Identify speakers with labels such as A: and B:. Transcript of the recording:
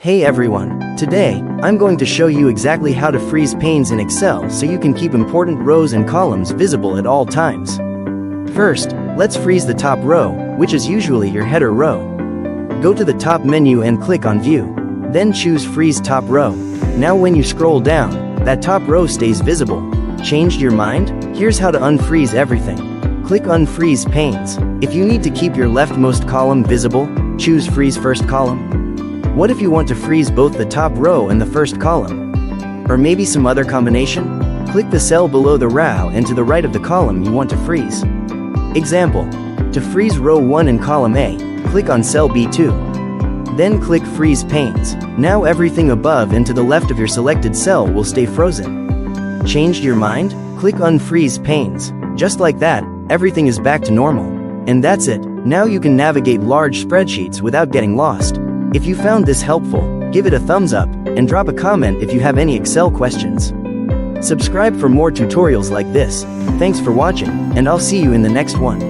A: Hey everyone, today, I'm going to show you exactly how to freeze panes in Excel so you can keep important rows and columns visible at all times. First, let's freeze the top row, which is usually your header row. Go to the top menu and click on View. Then choose Freeze Top Row. Now when you scroll down, that top row stays visible. Changed your mind? Here's how to unfreeze everything. Click Unfreeze Panes. If you need to keep your leftmost column visible, choose Freeze First Column. What if you want to freeze both the top row and the first column? Or maybe some other combination? Click the cell below the row and to the right of the column you want to freeze. Example. To freeze row 1 in column A, click on cell B2. Then click Freeze Panes. Now everything above and to the left of your selected cell will stay frozen. Changed your mind? Click Unfreeze Panes. Just like that, everything is back to normal. And that's it. Now you can navigate large spreadsheets without getting lost. If you found this helpful, give it a thumbs up, and drop a comment if you have any Excel questions. Subscribe for more tutorials like this. Thanks for watching, and I'll see you in the next one.